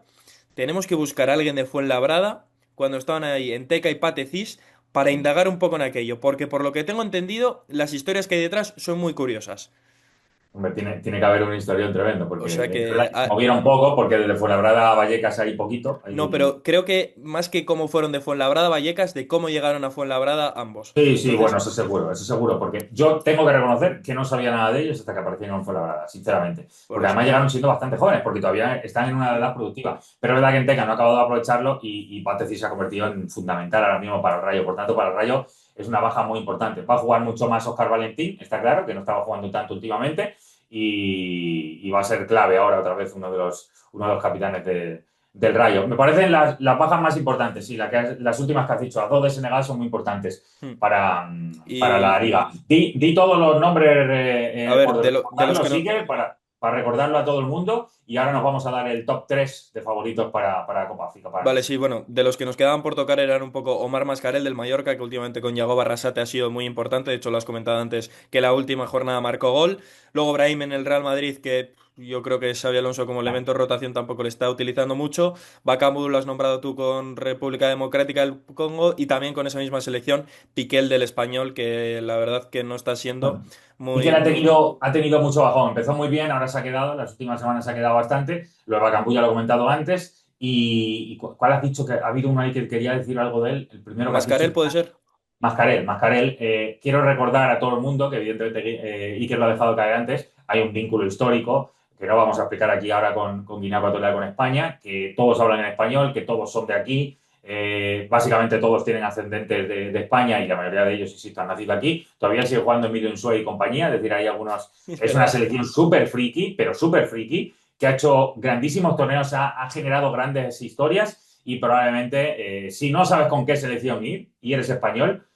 Tenemos que buscar a alguien de Fuenlabrada cuando estaban ahí en Teca y Patecis para Sí. indagar un poco en aquello. Porque por lo que tengo entendido, las historias que hay detrás son muy curiosas. Hombre, tiene que haber un historial tremendo, O porque sea es verdad que que se movieron un poco, porque desde Fuenlabrada a Vallecas hay poquito. no, pero creo que más que cómo fueron de Fuenlabrada a Vallecas, de cómo llegaron a Fuenlabrada ambos. Sí, sí, bueno, Entonces, eso seguro, porque yo tengo que reconocer que no sabía nada de ellos hasta que aparecieron en Fuenlabrada, sinceramente. por Porque eso. además llegaron siendo bastante jóvenes, porque todavía están en una edad productiva. Pero es verdad que Enteca no ha acabado de aprovecharlo y Pateci se ha convertido en fundamental ahora mismo para el Rayo. Por tanto, para el Rayo es una baja muy importante. Va a jugar mucho más Óscar Valentín, está claro, que no estaba jugando tanto últimamente, y va a ser clave ahora otra vez uno de los capitanes del Rayo. Me parecen las bajas más importantes, sí, las últimas que has dicho, las dos de Senegal son muy importantes Hmm. para la Y, liga. Di todos los nombres a ver, por de los recordarlo, que no... sigue, para recordarlo a todo el mundo. Y ahora nos vamos a dar el top 3 de favoritos para Copa África, para Vale, nosotros. sí, bueno, de los que nos quedaban por tocar eran un poco Omar Mascarell del Mallorca, que últimamente con Yago Barrasate ha sido muy importante. De hecho, lo has comentado antes, que la última jornada marcó gol. Luego Brahim en el Real Madrid, que yo creo que Xabi Alonso como elemento de rotación tampoco le está utilizando mucho. Bakambu lo has nombrado tú con República Democrática del Congo y también con esa misma selección, Piquel del Español, que la verdad que no está siendo Bueno, muy, Mikel muy... ha tenido mucho bajón. Empezó muy bien, ahora se ha quedado, las últimas semanas se ha quedado bastante. Lo de Bacambú ya lo he comentado antes. ¿Y cuál has dicho que ha habido uno ahí que quería decir algo de él? El primero que has dicho. Mascarell puede ser. Mascarell. Quiero recordar a todo el mundo que evidentemente Iker lo ha dejado caer antes, hay un vínculo histórico que no vamos a explicar aquí ahora con Guinea Ecuatorial, con España, que todos hablan en español, que todos son de aquí, básicamente todos tienen ascendentes de España y la mayoría de ellos, insisto, han nacido aquí, todavía sigue jugando Emilio Insue y compañía, es decir, hay algunos, Es es una verdad. selección súper friki, pero súper friki, que ha hecho grandísimos torneos, ha generado grandes historias y probablemente, si no sabes con qué selección ir y eres español,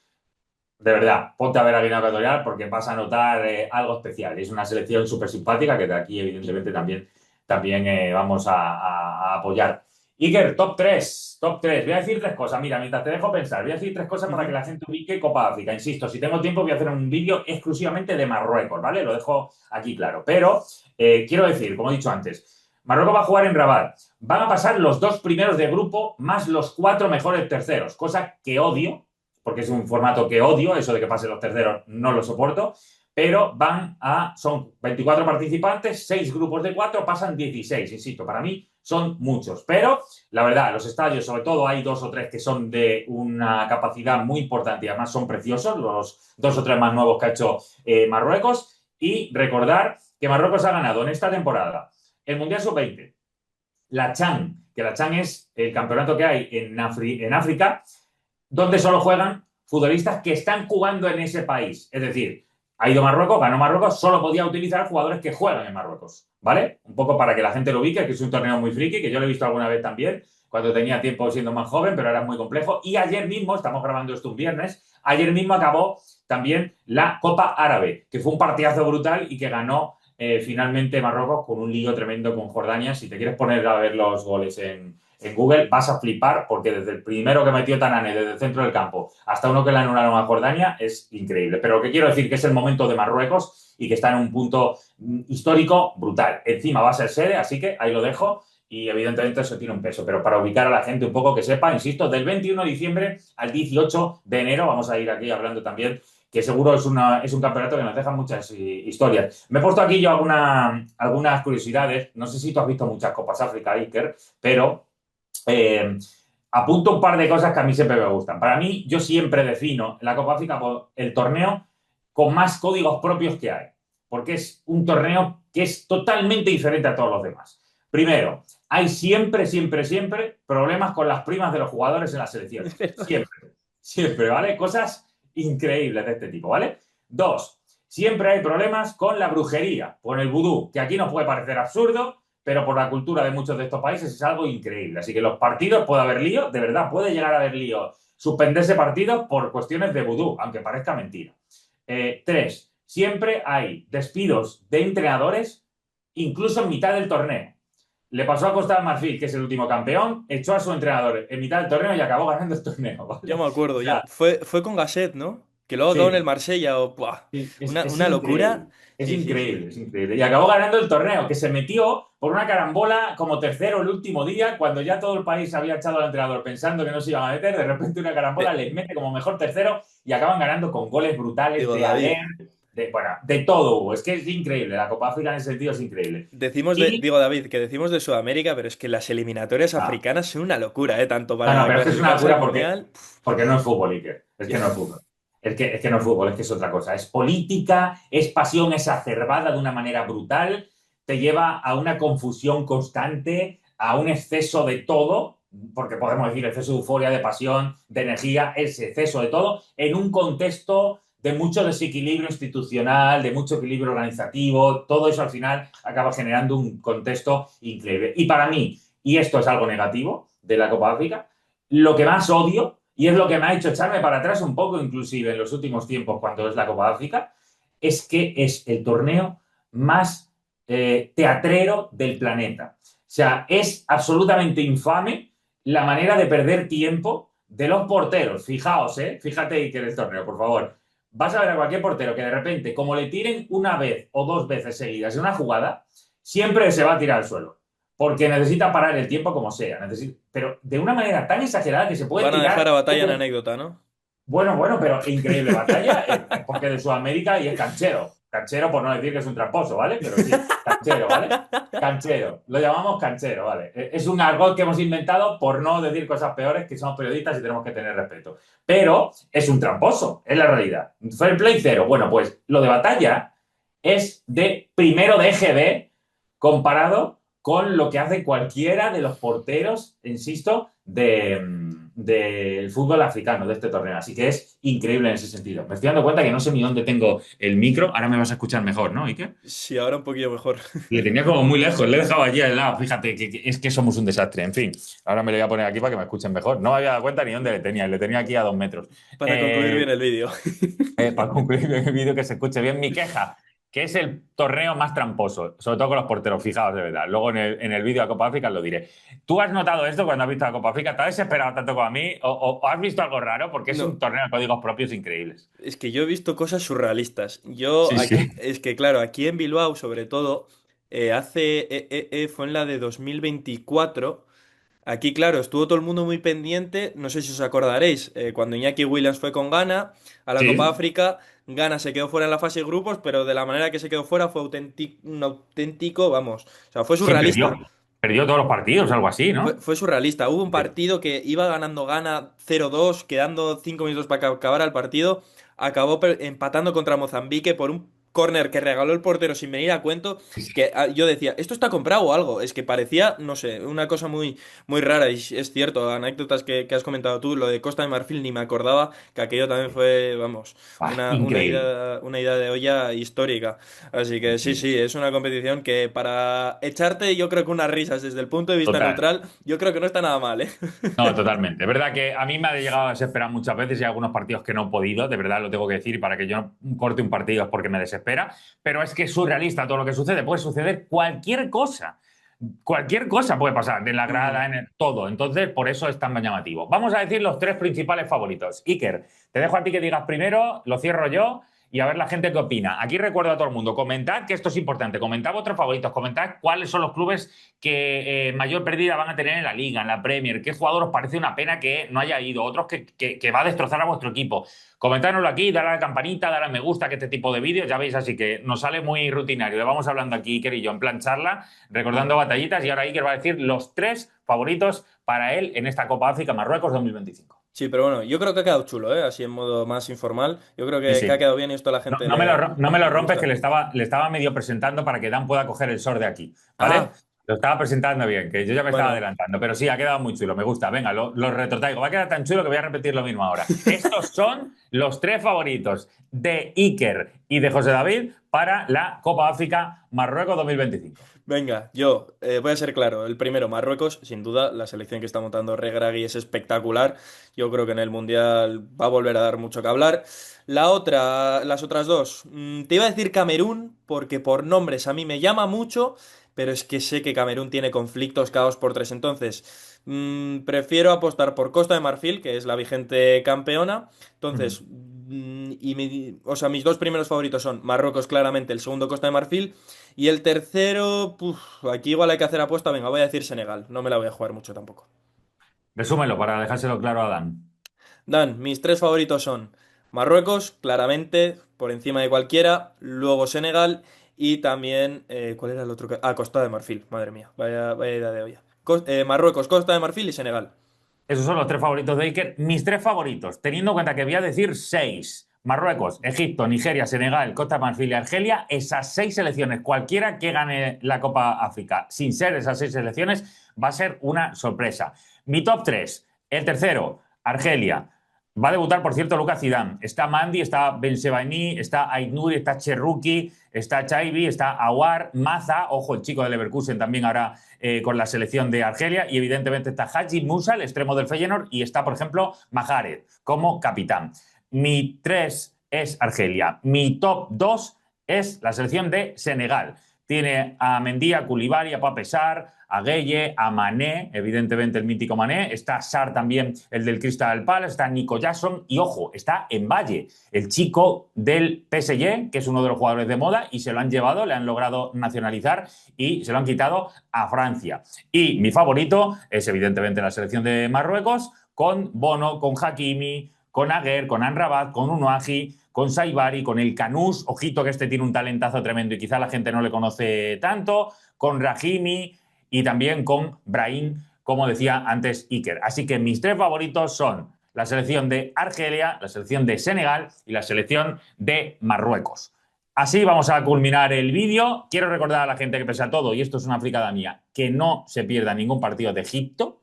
de verdad, ponte a ver a Guinea Ecuatorial porque vas a notar algo especial. Es una selección súper simpática que de aquí, evidentemente, también vamos a apoyar. Iker, top 3, top 3. Voy a decir tres cosas. Mira, mientras te dejo pensar, voy a decir tres cosas para que Ujú. la gente ubique Copa África. Insisto, si tengo tiempo, voy a hacer un vídeo exclusivamente de Marruecos, ¿vale? Lo dejo aquí claro. Pero quiero decir, como he dicho antes, Marruecos va a jugar en Rabat. Van a pasar los dos primeros de grupo más los cuatro mejores terceros, cosa que odio porque es un formato que odio, eso de que pasen los terceros no lo soporto, pero son 24 participantes, 6 grupos de 4, pasan 16, insisto, para mí son muchos, pero la verdad, los estadios, sobre todo hay dos o tres que son de una capacidad muy importante y además son preciosos, los dos o tres más nuevos que ha hecho Marruecos, y recordar que Marruecos ha ganado en esta temporada el Mundial Sub-20, la CHAN, que la CHAN es el campeonato que hay en África, donde solo juegan futbolistas que están jugando en ese país. Es decir, ha ido Marruecos, ganó Marruecos, solo podía utilizar jugadores que juegan en Marruecos. ¿Vale? Un poco para que la gente lo ubique, que es un torneo muy friki, que yo lo he visto alguna vez también, cuando tenía tiempo siendo más joven, pero era muy complejo. Y ayer mismo, estamos grabando esto un viernes, ayer mismo acabó también la Copa Árabe, que fue un partidazo brutal y que ganó finalmente Marruecos con un lío tremendo con Jordania. Si te quieres poner a ver los goles en Google, vas a flipar porque desde el primero que metió Tanane desde el centro del campo hasta uno que le anularon a Jordania es increíble. Pero lo que quiero decir que es el momento de Marruecos y que está en un punto histórico brutal. Encima va a ser sede, así que ahí lo dejo y evidentemente eso tiene un peso. Pero para ubicar a la gente un poco que sepa, insisto, del 21 de diciembre al 18 de enero, vamos a ir aquí hablando también que seguro es un campeonato que nos deja muchas historias. Me he puesto aquí yo algunas curiosidades. No sé si tú has visto muchas Copas África, Iker, pero eh, apunto un par de cosas que a mí siempre me gustan. Para mí, yo siempre defino la Copa África el torneo con más códigos propios que hay, porque es un torneo que es totalmente diferente a todos los demás. Primero, hay siempre problemas con las primas de los jugadores en las Es selecciones. verdad. Siempre, ¿vale? Cosas increíbles de este tipo, ¿vale? Dos, siempre hay problemas con la brujería, con el vudú, que aquí nos puede parecer absurdo, pero por la cultura de muchos de estos países es algo increíble. Así que los partidos puede haber lío, de verdad, puede llegar a haber lío, suspenderse partidos por cuestiones de vudú, aunque parezca mentira. Tres, siempre hay despidos de entrenadores, incluso en mitad del torneo. Le pasó a Costa del Marfil, que es el último campeón, echó a su entrenador en mitad del torneo y acabó ganando el torneo, Ya ¿vale? me O acuerdo, sea, ya. Fue con Gasset, ¿no? Que luego acabó en el sí, Marsella o... ¡buah! sí, es Una locura. increíble. Es Sí, sí, sí. increíble, es increíble. Y acabó ganando el torneo, que se metió por una carambola como tercero el último día, cuando ya todo el país había echado al entrenador pensando que no se iban a meter. De repente una carambola Te- les mete como mejor tercero y acaban ganando con goles brutales digo, de David, Aller, bueno, de todo hubo. Es que es increíble. La Copa África en ese sentido es increíble. Digo Y, David, que decimos de Sudamérica, pero es que las eliminatorias ah, africanas son una locura, ¿eh? Tanto no, no, para pero es que es una clasificarse al locura Mundial. porque no es fútbol, Iker. Es que no es fútbol. Es que no es fútbol, es que es otra cosa. Es política, es pasión exacerbada de una manera brutal, te lleva a una confusión constante, a un exceso de todo, porque podemos decir exceso de euforia, de pasión, de energía, es exceso de todo, en un contexto de mucho desequilibrio institucional, de mucho equilibrio organizativo, todo eso al final acaba generando un contexto increíble. Y para mí, y esto es algo negativo de la Copa África, lo que más odio, y es lo que me ha hecho echarme para atrás un poco, inclusive en los últimos tiempos, cuando es la Copa de África, es que es el torneo más teatrero del planeta. O sea, es absolutamente infame la manera de perder tiempo de los porteros. Fijaos, fíjate que en el torneo, por favor. Vas a ver a cualquier portero que de repente, como le tiren una vez o dos veces seguidas en una jugada, siempre se va a tirar al suelo porque necesita parar el tiempo como sea. Pero de una manera tan exagerada que se puede Van a dejar tirar. a Batalla en anécdota, ¿no? Bueno, pero increíble batalla, porque de Sudamérica y es canchero. Canchero por no decir que es un tramposo, ¿vale? Pero sí, canchero, ¿vale? Canchero. Lo llamamos canchero, ¿vale? Es un argot que hemos inventado por no decir cosas peores, que somos periodistas y tenemos que tener respeto. Pero es un tramposo, es la realidad. Fair play cero. Bueno, pues lo de batalla es de primero de EGB comparado con lo que hace cualquiera de los porteros, insisto, del fútbol africano, de este torneo. Así que es increíble en ese sentido. Me estoy dando cuenta que no sé ni dónde tengo el micro. Ahora me vas a escuchar mejor, ¿no, Iker? Sí, ahora un poquillo mejor. Le tenía como muy lejos, le he dejado allí al lado. Fíjate que es que somos un desastre. En fin, ahora me lo voy a poner aquí para que me escuchen mejor. No me había dado cuenta ni dónde le tenía aquí a 2 metros. Para concluir Eh, bien el vídeo. para concluir el vídeo, que se escuche bien mi queja, que es el torneo más tramposo, sobre todo con los porteros, fijaos de verdad. Luego en el vídeo de Copa África lo diré. ¿Tú has notado esto cuando has visto la Copa África? ¿Te has desesperado tanto como a mí? ¿O has visto algo raro? Porque es un No, torneo de códigos propios increíbles. es que yo he visto cosas surrealistas. Yo Sí, sí. aquí, es que claro, aquí en Bilbao, sobre todo, fue en la de 2024. Aquí, claro, estuvo todo el mundo muy pendiente. No sé si os acordaréis, cuando Iñaki Williams fue con Ghana a la Copa Sí. África, Ghana se quedó fuera en la fase de grupos, pero de la manera que se quedó fuera fue un auténtico, vamos, o sea, fue Sí, surrealista. perdió todos los partidos, algo así, Fue, ¿no? fue surrealista. Hubo un Sí. partido que iba ganando Ghana 0-2, quedando 5 minutos para que acabara el partido. Acabó empatando contra Mozambique por un córner que regaló el portero sin venir a cuento. Que yo decía, ¿esto está comprado o algo? Es que parecía, no sé, una cosa muy, muy rara. Y es cierto, anécdotas que has comentado tú, lo de Costa de Marfil ni me acordaba, que aquello también fue, vamos, Increíble. una idea de olla histórica. Así que sí, sí, es una competición que para echarte, yo creo que unas risas desde el punto de vista Total. neutral, yo creo que no está nada mal, ¿eh? No, totalmente. Es verdad que a mí me ha llegado a desesperar muchas veces y hay algunos partidos que no he podido, de verdad lo tengo que decir, y para que yo no corte un partido es porque me desespera, pero es que es surrealista todo lo que sucede. Puede suceder cualquier cosa. Cualquier cosa puede pasar, en la Ujú. grada, todo. Entonces, por eso es tan llamativo. Vamos a decir los tres principales favoritos. Iker, te dejo a ti que digas primero, lo cierro yo y a ver la gente qué opina. Aquí recuerdo a todo el mundo, comentad que esto es importante, comentad vuestros favoritos, comentad cuáles son los clubes que mayor pérdida van a tener en la Liga, en la Premier, qué jugador os parece una pena que no haya ido, otros que va a destrozar a vuestro equipo. Comentárnoslo aquí, dale a la campanita, dale a me gusta, que este tipo de vídeos, ya veis, así que nos sale muy rutinario. Le vamos hablando aquí, Iker y yo, en plan charla, recordando batallitas, y ahora Iker va a decir los tres favoritos para él en esta Copa África Marruecos 2025. Sí, pero bueno, yo creo que ha quedado chulo, ¿eh? Así en modo más informal. Yo creo Sí, que ha sí. quedado bien y esto a la No, gente no me lo le rompes, que gusta. le estaba medio presentando para que Dan pueda coger el short de aquí, ¿vale? Ah, Lo estaba presentando bien, que yo ya me estaba bueno. adelantando, pero sí, ha quedado muy chulo, me gusta. Venga, lo retrotraigo. Va a quedar tan chulo que voy a repetir lo mismo ahora. Estos son los tres favoritos de Iker y de José David para la Copa África Marruecos 2025. Venga, yo voy a ser claro. El primero, Marruecos, sin duda, la selección que está montando Regragui es espectacular. Yo creo que en el Mundial va a volver a dar mucho que hablar. Las otras dos, te iba a decir Camerún, porque por nombres a mí me llama mucho, pero es que sé que Camerún tiene conflictos cada 2 por 3. Entonces, prefiero apostar por Costa de Marfil, que es la vigente campeona. Entonces, o sea, mis dos primeros favoritos son Marruecos, claramente, el segundo Costa de Marfil. Y el tercero, aquí igual hay que hacer apuesta. Venga, voy a decir Senegal. No me la voy a jugar mucho tampoco. Resúmelo para dejárselo claro a Dan. Dan, mis tres favoritos son Marruecos, claramente, por encima de cualquiera. Luego Senegal y también, ¿cuál era el otro? Costa de Marfil, madre mía, vaya idea de olla. Marruecos, Costa de Marfil y Senegal. Esos son los tres favoritos de Iker. Mis tres favoritos, teniendo en cuenta que voy a decir seis. Marruecos, Egipto, Nigeria, Senegal, Costa de Marfil y Argelia. Esas seis selecciones, cualquiera que gane la Copa África, sin ser esas seis selecciones, va a ser una sorpresa. Mi top 3, el tercero, Argelia. Va a debutar, por cierto, Lucas Zidane. Está Mandi, está Ben Sebaini, está Aït-Nouri, está Cherrouki, está Chaibi, está Aouar, Maza, ojo, el chico de Leverkusen también ahora con la selección de Argelia, y evidentemente está Hadji Musa, el extremo del Feyenoord, y está, por ejemplo, Mahrez como capitán. Mi 3 es Argelia. Mi top 2 es la selección de Senegal. Tiene a Mendy, a Koulibaly, a Pape Sarr, a Gueye, a Mané, evidentemente el mítico Mané, está Sarr también, el del Crystal Palace, está Nico Jackson y, ojo, está Mbaye, el chico del PSG, que es uno de los jugadores de moda, y se lo han llevado, le han logrado nacionalizar y se lo han quitado a Francia. Y mi favorito es evidentemente la selección de Marruecos, con Bono, con Hakimi, con Aguer, con Anrabat, con Unuahi, con Saibari, con el Canús, ojito que este tiene un talentazo tremendo y quizá la gente no le conoce tanto, con Rahimi y también con Brahim, como decía antes Iker. Así que mis tres favoritos son la selección de Argelia, la selección de Senegal y la selección de Marruecos. Así vamos a culminar el vídeo. Quiero recordar a la gente que, pese a todo, y esto es una fricada mía, que no se pierda ningún partido de Egipto,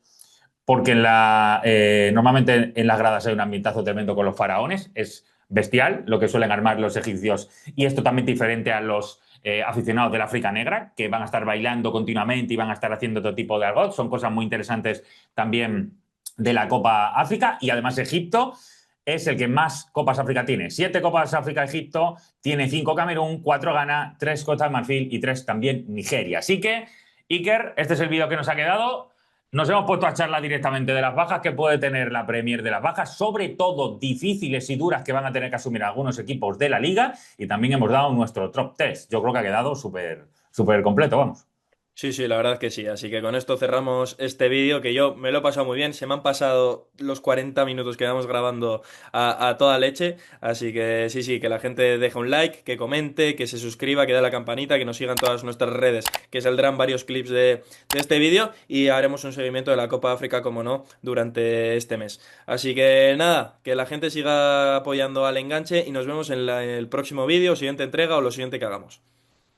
porque normalmente en las gradas hay un ambientazo tremendo con los faraones. Es bestial lo que suelen armar los egipcios, y es totalmente diferente a los aficionados del África Negra, que van a estar bailando continuamente y van a estar haciendo todo tipo de argot. Son cosas muy interesantes también de la Copa África. Y además Egipto es el que más Copas África tiene. 7 Copas África Egipto, tiene 5 Camerún, 4 Ghana, 3 Costa de Marfil y 3 también Nigeria. Así que, Iker, este es el vídeo que nos ha quedado. Nos hemos puesto a charlar directamente de las bajas que puede tener la Premier, de las bajas, sobre todo difíciles y duras, que van a tener que asumir algunos equipos de la liga, y también hemos dado nuestro top test. Yo creo que ha quedado súper completo, vamos. Sí, sí, la verdad que sí. Así que con esto cerramos este vídeo, que yo me lo he pasado muy bien. Se me han pasado los 40 minutos que vamos grabando a toda leche. Así que sí, sí, que la gente deje un like, que comente, que se suscriba, que dé a la campanita, que nos sigan todas nuestras redes, que saldrán varios clips de este vídeo y haremos un seguimiento de la Copa África, como no, durante este mes. Así que nada, que la gente siga apoyando al enganche y nos vemos en el próximo vídeo, siguiente entrega o lo siguiente que hagamos.